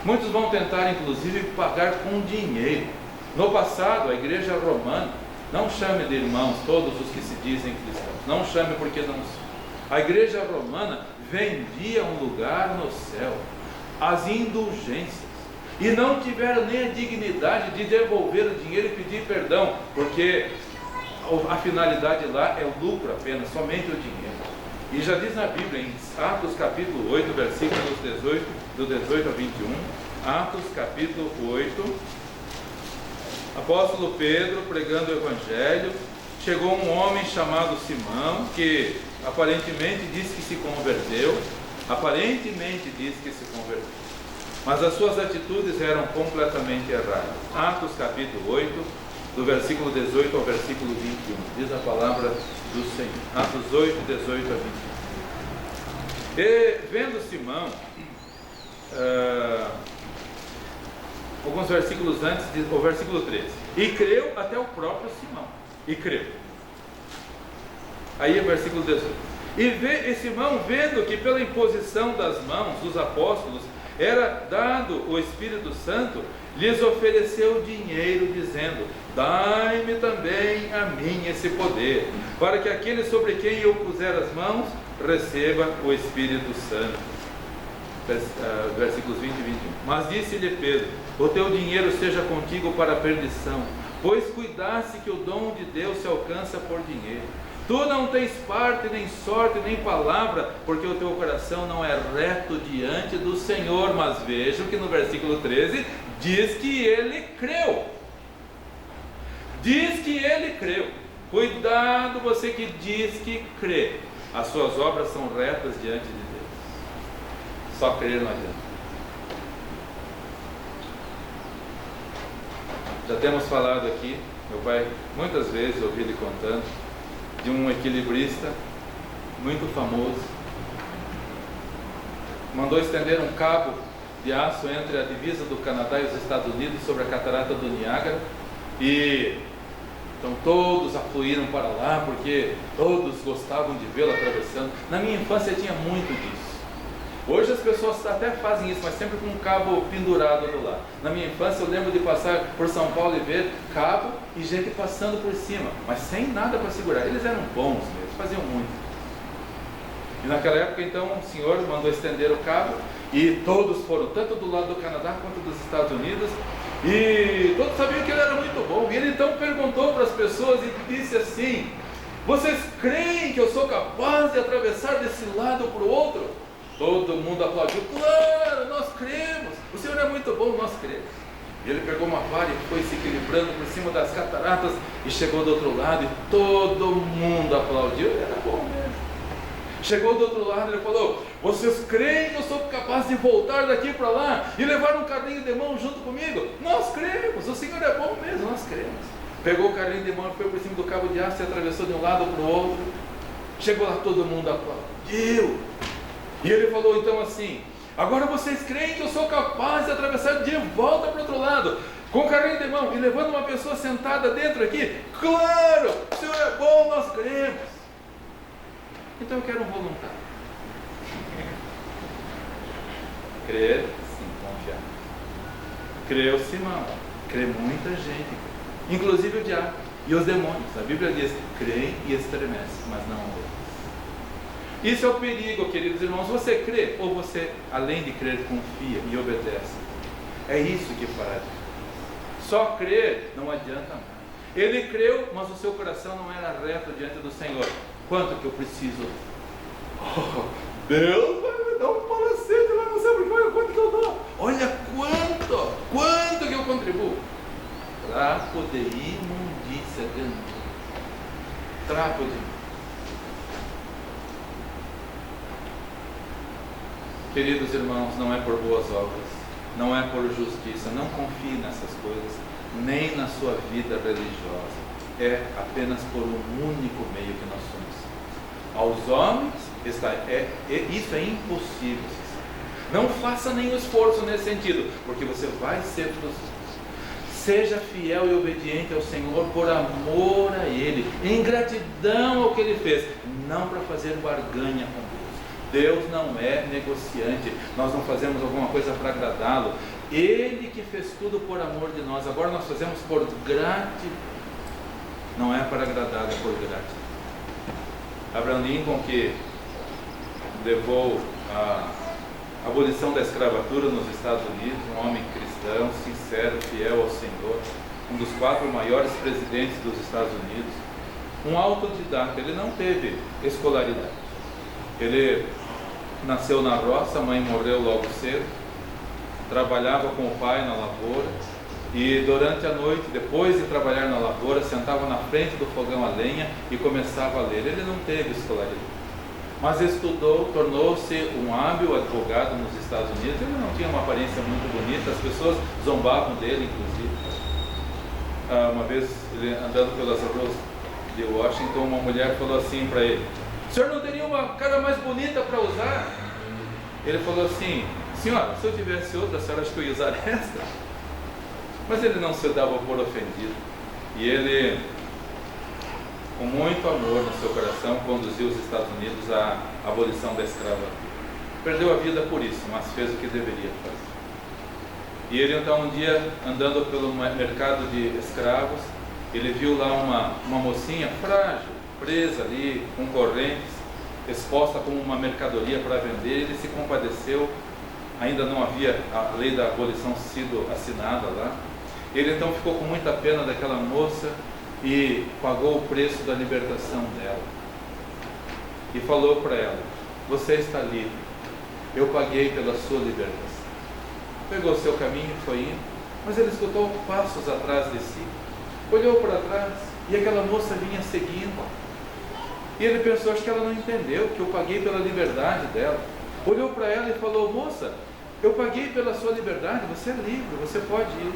Speaker 1: Muitos vão tentar inclusive pagar com dinheiro. No passado, a igreja romana, não chame de irmãos todos os que se dizem cristãos, não chame porque não são. A igreja romana vendia um lugar no céu, as indulgências, e não tiveram nem a dignidade de devolver o dinheiro e pedir perdão, porque a finalidade lá é o lucro apenas, somente o dinheiro. E já diz na Bíblia, em Atos capítulo 8, versículos 18, do 18 a 21, Atos capítulo 8, apóstolo Pedro pregando o Evangelho, chegou um homem chamado Simão, que aparentemente disse que se converteu, mas as suas atitudes eram completamente erradas. Atos capítulo 8, do versículo 18 ao versículo 21, diz a palavra do Senhor. Atos 8, 18 a 21. E vendo Simão, alguns versículos antes, o versículo 13, e creu até o próprio Simão, aí o versículo 18, e Simão, vendo que pela imposição das mãos dos apóstolos era dado o Espírito Santo, lhes ofereceu dinheiro, dizendo: dai-me também a mim esse poder, para que aquele sobre quem eu puser as mãos receba o Espírito Santo. Versículos 20 e 21. Mas disse-lhe Pedro: o teu dinheiro seja contigo para a perdição, pois cuidaste que o dom de Deus se alcança por dinheiro. Tu não tens parte, nem sorte, nem palavra, porque o teu coração não é reto diante do Senhor. Mas vejam que no versículo 13 diz que ele creu. Cuidado, você que diz que crê. As suas obras são retas diante de Deus. Só crer não adianta. Já temos falado aqui, meu pai muitas vezes ouviu ele contando de um equilibrista muito famoso. Mandou estender um cabo de aço entre a divisa do Canadá e os Estados Unidos sobre a catarata do Niágara, e então todos afluíram para lá porque todos gostavam de vê-lo atravessando. Na minha infância tinha muito disso. Hoje as pessoas até fazem isso, mas sempre com um cabo pendurado do lado. Na minha infância eu lembro de passar por São Paulo e ver cabo e gente passando por cima, mas sem nada para segurar. Eles eram bons mesmo, faziam muito. E naquela época então o senhor mandou estender o cabo e todos foram, tanto do lado do Canadá quanto dos Estados Unidos, e todos sabiam que ele era muito bom. E ele então perguntou para as pessoas e disse assim: vocês creem que eu sou capaz de atravessar desse lado para o outro? Todo mundo aplaudiu. Claro, nós cremos, o Senhor é muito bom, nós cremos. E ele pegou uma vara e foi se equilibrando por cima das cataratas e chegou do outro lado e todo mundo aplaudiu. Ele era bom mesmo. Chegou do outro lado e ele falou: vocês creem que eu sou capaz de voltar daqui para lá e levar um carrinho de mão junto comigo? Nós cremos, o Senhor é bom mesmo, nós cremos. Pegou o carrinho de mão e foi por cima do cabo de aço e atravessou de um lado para o outro. Chegou lá, todo mundo aplaudiu. E ele falou então assim: agora vocês creem que eu sou capaz de atravessar de volta para o outro lado, com o carrinho de mão e levando uma pessoa sentada dentro aqui? Claro, o Senhor é bom, nós cremos. Então eu quero um voluntário. Crer, sim, confiar. Creu Simão, crê muita gente, inclusive o diabo e os demônios. A Bíblia diz: creem e estremecem, mas não ouvem. Isso é o perigo, queridos irmãos. Você crê ou você, além de crer, confia e obedece? É isso que fará. Só crer não adianta mais. Ele creu, mas o seu coração não era reto diante do Senhor. Quanto que eu preciso? Oh, Deus vai me dar um palacete lá no céu, porque olha quanto que eu dou. Olha quanto que eu contribuo. Trapo de imundícia, trapo de... Queridos irmãos, não é por boas obras, não é por justiça, não confie nessas coisas, nem na sua vida religiosa. É apenas por um único meio que nós somos. Aos homens, isso é impossível. Não faça nenhum esforço nesse sentido, porque você vai ser frustrado. Seja fiel e obediente ao Senhor por amor a Ele, em gratidão ao que Ele fez, não para fazer barganha com Deus. Deus não é negociante, nós não fazemos alguma coisa para agradá-lo. Ele que fez tudo por amor de nós, agora nós fazemos por gratidão. Não é para agradá-lo, é por gratidão. Abraham Lincoln, que levou a abolição da escravatura nos Estados Unidos, um homem cristão, sincero, fiel ao Senhor, um dos 4 maiores presidentes dos Estados Unidos, um autodidata. Ele não teve escolaridade, Ele nasceu na roça, a mãe morreu logo cedo, trabalhava com o pai na lavoura, e durante a noite, depois de trabalhar na lavoura, sentava na frente do fogão a lenha e começava a ler. Ele não teve escolaridade, mas estudou, tornou-se um hábil advogado nos Estados Unidos. Ele não tinha uma aparência muito bonita, as pessoas zombavam dele, inclusive. Uma vez, ele andando pelas ruas de Washington, uma mulher falou assim para ele: o senhor não teria uma cara mais bonita para usar? Ele falou assim: senhora, se eu tivesse outra, a senhora acha que eu ia usar esta? Mas ele não se dava por ofendido, e ele, com muito amor no seu coração, conduziu os Estados Unidos à abolição da escravatura. Perdeu a vida por isso, mas fez o que deveria fazer. E ele então, um dia, andando pelo mercado de escravos, ele viu lá uma mocinha frágil, presa ali, com correntes, exposta como uma mercadoria para vender. Ele se compadeceu, ainda não havia a lei da abolição sido assinada lá. Ele então ficou com muita pena daquela moça e pagou o preço da libertação dela. E falou para ela: você está livre, eu paguei pela sua libertação. Pegou o seu caminho e foi indo, mas ele escutou passos atrás de si, olhou para trás e aquela moça vinha seguindo. E ele pensou: acho que ela não entendeu que eu paguei pela liberdade dela. Olhou para ela e falou: moça, eu paguei pela sua liberdade, você é livre, você pode ir.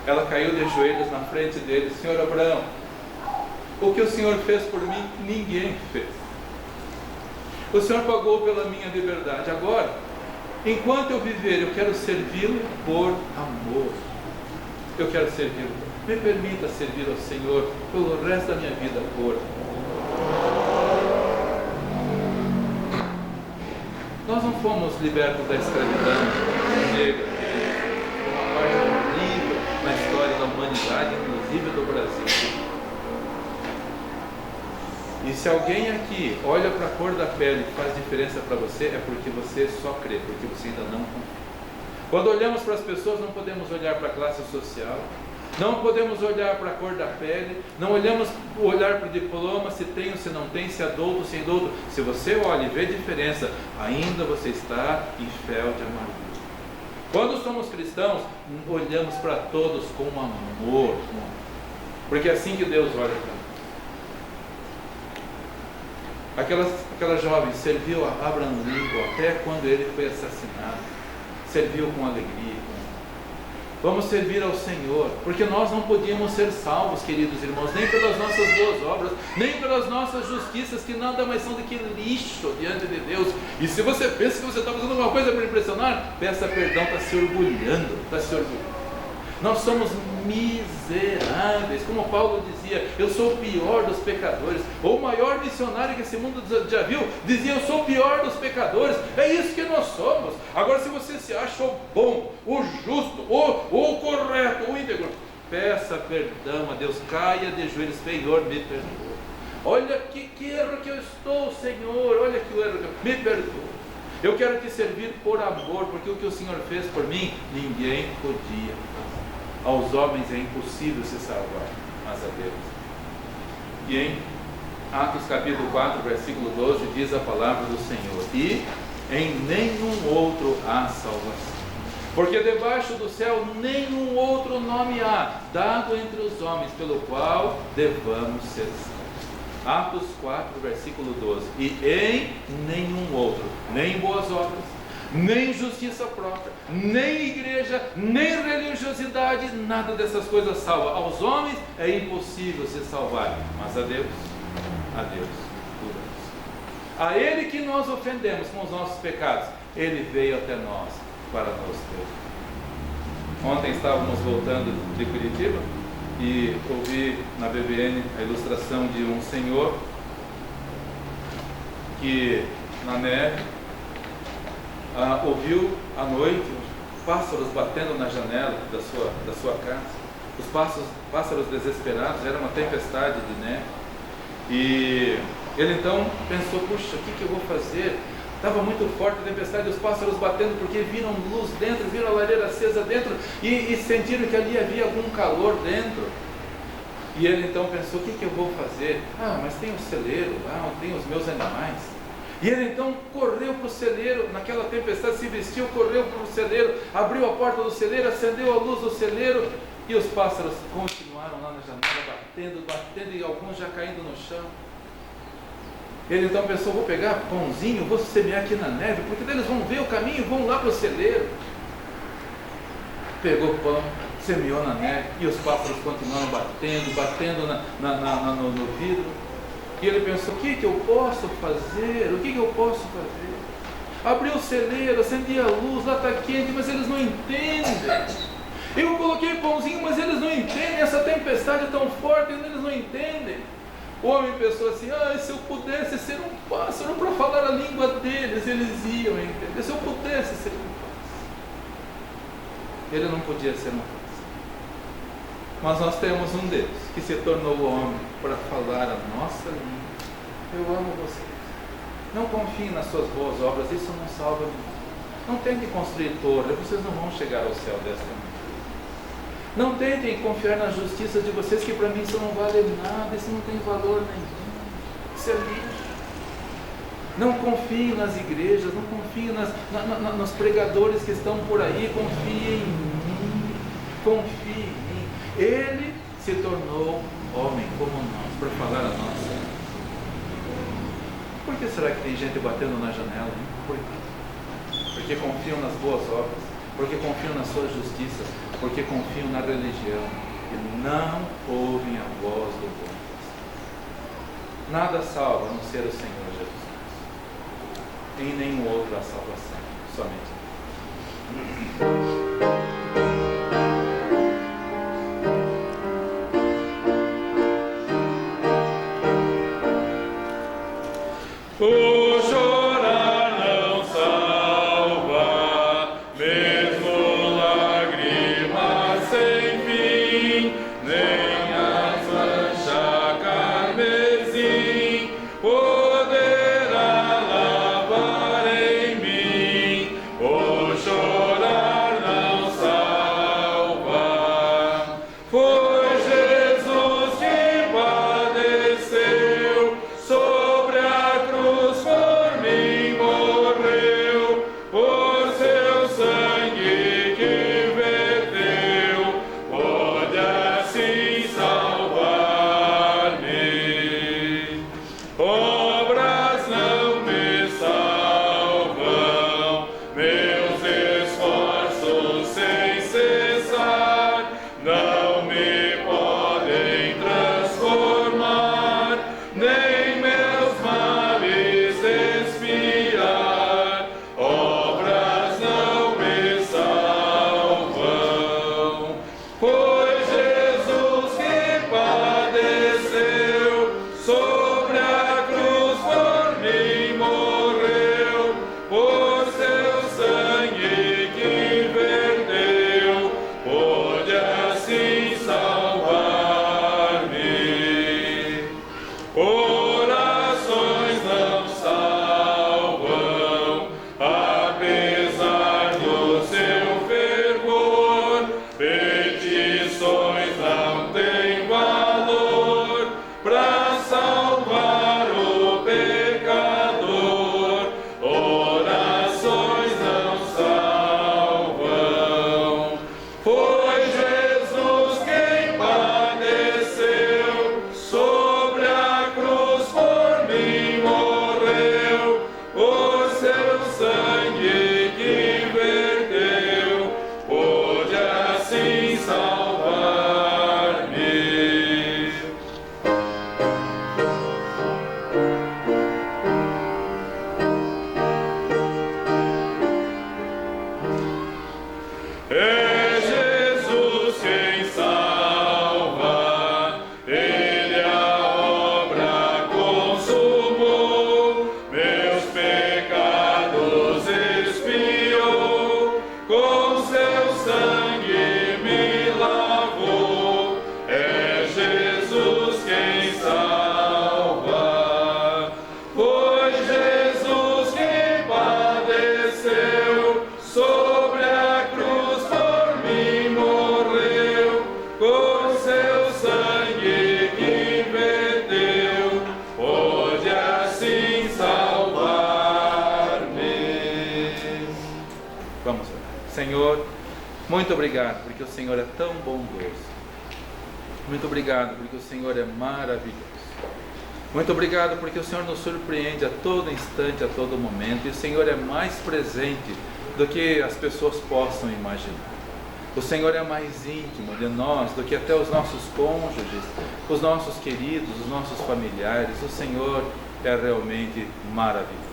Speaker 1: Ela caiu de joelhos na frente dele: senhor Abraão, o que o senhor fez por mim, ninguém fez. O senhor pagou pela minha liberdade. Agora, enquanto eu viver, eu quero servi-lo por amor. Eu quero servi-lo. Me permita servir ao Senhor pelo resto da minha vida por amor. Nós não fomos libertos da escravidão negra, uma parte horrível na história da humanidade, inclusive do Brasil. E se alguém aqui olha para a cor da pele e faz diferença para você, é porque você só crê, porque você ainda não confia. Quando olhamos para as pessoas, não podemos olhar para a classe social, não podemos olhar para a cor da pele, não olhar para o diploma, se tem ou se não tem, se é douto, se é indouto. Se você olha e vê diferença, ainda você está em fel de amargura. Quando somos cristãos, olhamos para todos com amor, porque é assim que Deus olha para nós. Aquela jovem serviu a Abraham Lincoln até quando ele foi assassinado, serviu com alegria. Vamos servir ao Senhor, porque nós não podíamos ser salvos, queridos irmãos, nem pelas nossas boas obras, nem pelas nossas justiças, que nada mais são do que lixo diante de Deus. E se você pensa que você está fazendo alguma coisa para impressionar, peça perdão, está se orgulhando, está se orgulhando. Nós somos miseráveis, como Paulo dizia: eu sou o pior dos pecadores. Ou o maior missionário que esse mundo já viu dizia: eu sou o pior dos pecadores. É isso que nós somos. Agora, se você se acha o bom, o justo, o correto, o íntegro, peça perdão a Deus, caia de joelhos: Senhor, me perdoa. Olha que erro que eu estou, Senhor, olha que erro que eu... me perdoa. Eu quero te servir por amor, porque o que o Senhor fez por mim, ninguém podia fazer. Aos homens é impossível se salvar, mas a Deus. E em Atos capítulo 4, versículo 12, diz a palavra do Senhor: e em nenhum outro há salvação, porque debaixo do céu nenhum outro nome há, dado entre os homens, pelo qual devamos ser salvos. Atos 4, versículo 12. E em nenhum outro, nem boas obras, nem justiça própria, nem igreja, nem religiosidade, nada dessas coisas salva. Aos homens é impossível se salvar, mas a Deus, por Deus. A Ele que nós ofendemos com os nossos pecados, Ele veio até nós para nos ter. Ontem estávamos voltando de Curitiba e ouvi na BBN a ilustração de um senhor que na neve ouviu à noite pássaros batendo na janela da sua casa. Os pássaros desesperados, era uma tempestade de neve. E ele então pensou: puxa, o que eu vou fazer? Estava muito forte a tempestade, os pássaros batendo, porque viram luz dentro, viram a lareira acesa dentro e sentiram que ali havia algum calor dentro. E ele então pensou: o que eu vou fazer? Mas tem o celeiro lá, tem os meus animais. E ele então correu para o celeiro, naquela tempestade se vestiu, correu para o celeiro, abriu a porta do celeiro, acendeu a luz do celeiro, e os pássaros continuaram lá na janela, batendo, e alguns já caindo no chão. Ele então pensou, vou pegar pãozinho, vou semear aqui na neve, porque daí eles vão ver o caminho e vão lá para o celeiro. Pegou pão, semeou na neve, e os pássaros continuaram batendo no vidro. E ele pensou, o que eu posso fazer? O que eu posso fazer? Abriu o celeiro, acendi a luz, lá está quente, mas eles não entendem. Eu coloquei pãozinho, mas eles não entendem. Essa tempestade é tão forte, eles não entendem. O homem pensou assim, se eu pudesse ser um pássaro para falar a língua deles, eles iam entender. Se eu pudesse ser um pássaro. Ele não podia ser um pássaro. Mas nós temos um Deus que se tornou homem para falar a nossa língua. Eu amo vocês. Não confiem nas suas boas obras, isso não salva ninguém. Não tentem construir torre, vocês não vão chegar ao céu desta maneira. Não tentem confiar na justiça de vocês, que para mim isso não vale nada, isso não tem valor nenhum. Isso é lixo. Não confiem nas igrejas, não confiem nos pregadores que estão por aí, confiem em mim. Confiem em mim. Ele se tornou homem como nós, para falar a nossa. Por que será que tem gente batendo na janela? Hein? Por quê? Porque confiam nas boas obras, porque confiam nas suas justiças, porque confiam na religião e não ouvem a voz do bom pastor. Nada salva a não ser o Senhor Jesus Cristo. Em nenhum outro há salvação, somente o chorar não salva, mesmo lágrimas sem fim, nem as manchas carmesim poderá lavar em mim. O chorar não salva, foi Jesus que padeceu sobre a cruz. Senhor, muito obrigado, porque o Senhor é tão bondoso. Muito obrigado, porque o Senhor é maravilhoso. Muito obrigado, porque o Senhor nos surpreende a todo instante, a todo momento. E o Senhor é mais presente do que as pessoas possam imaginar. O Senhor é mais íntimo de nós do que até os nossos cônjuges, os nossos queridos, os nossos familiares. O Senhor é realmente maravilhoso.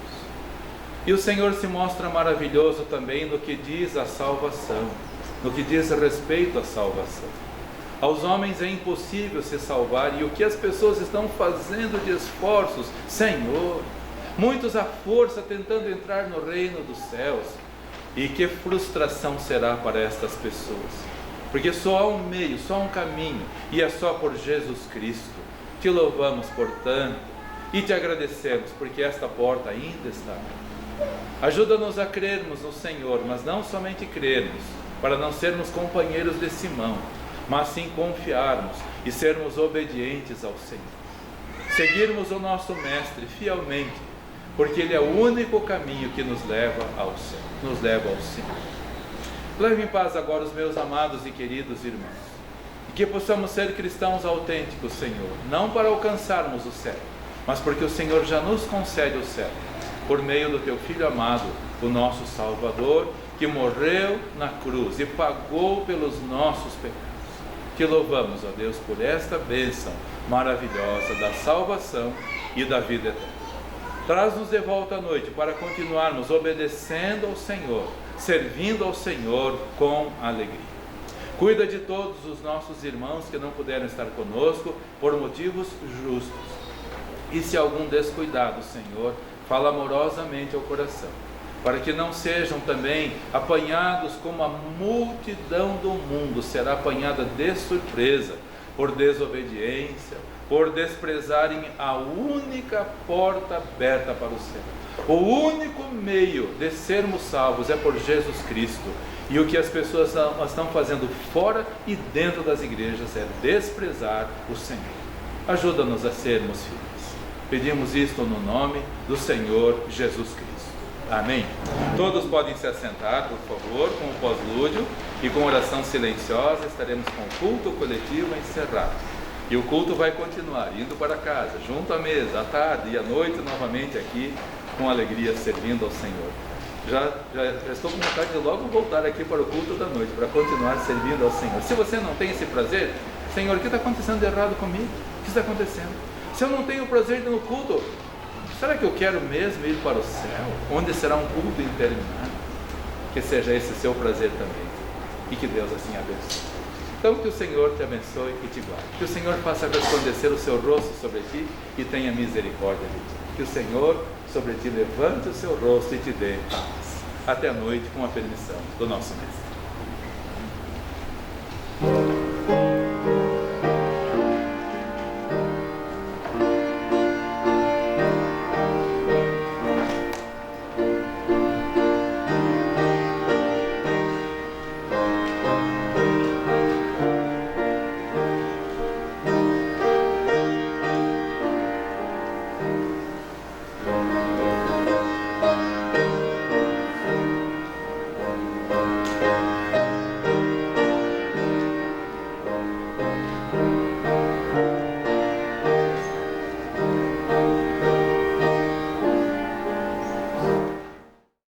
Speaker 1: E o Senhor se mostra maravilhoso também no que diz a salvação, no que diz respeito à salvação. Aos homens é impossível se salvar, e o que as pessoas estão fazendo de esforços, Senhor, muitos à força tentando entrar no reino dos céus, e que frustração será para estas pessoas, porque só há um meio, só há um caminho, e é só por Jesus Cristo. Te louvamos, portanto, e te agradecemos, porque esta porta ainda está aberta. Ajuda-nos a crermos no Senhor, mas não somente crermos, para não sermos companheiros de Simão, mas sim confiarmos e sermos obedientes ao Senhor. Seguirmos o nosso Mestre fielmente, porque Ele é o único caminho que nos leva ao Senhor. Leve em paz agora os meus amados e queridos irmãos, e que possamos ser cristãos autênticos, Senhor, não para alcançarmos o céu, mas porque o Senhor já nos concede o céu, por meio do Teu Filho amado, o nosso Salvador, que morreu na cruz e pagou pelos nossos pecados. Te louvamos, ó Deus, por esta bênção maravilhosa da salvação e da vida eterna. Traz-nos de volta à noite para continuarmos obedecendo ao Senhor, servindo ao Senhor com alegria. Cuida de todos os nossos irmãos que não puderam estar conosco por motivos justos. E se algum descuidado, Senhor, fala amorosamente ao coração, para que não sejam também apanhados como a multidão do mundo será apanhada de surpresa, por desobediência, por desprezarem a única porta aberta para o céu. O único meio de sermos salvos é por Jesus Cristo, e o que as pessoas estão fazendo fora e dentro das igrejas é desprezar o Senhor. Ajuda-nos a sermos fiéis. Pedimos isto no nome do Senhor Jesus Cristo. Amém? Todos podem se assentar, por favor, com o pós-lúdio e com oração silenciosa. Estaremos com o culto coletivo encerrado. E o culto vai continuar, indo para casa, junto à mesa, à tarde e à noite, novamente aqui, com alegria, servindo ao Senhor. Já estou com vontade de logo voltar aqui para o culto da noite, para continuar servindo ao Senhor. Se você não tem esse prazer, Senhor, o que está acontecendo de errado comigo? O que está acontecendo? Se eu não tenho prazer no culto, será que eu quero mesmo ir para o céu, onde será um culto interminável? Que seja esse seu prazer também, e que Deus assim abençoe. Então que o Senhor te abençoe e te guarde, que o Senhor faça resplandecer o seu rosto sobre ti e tenha misericórdia de ti, que o Senhor sobre ti levante o seu rosto e te dê paz. Até a noite, com a permissão do nosso Mestre.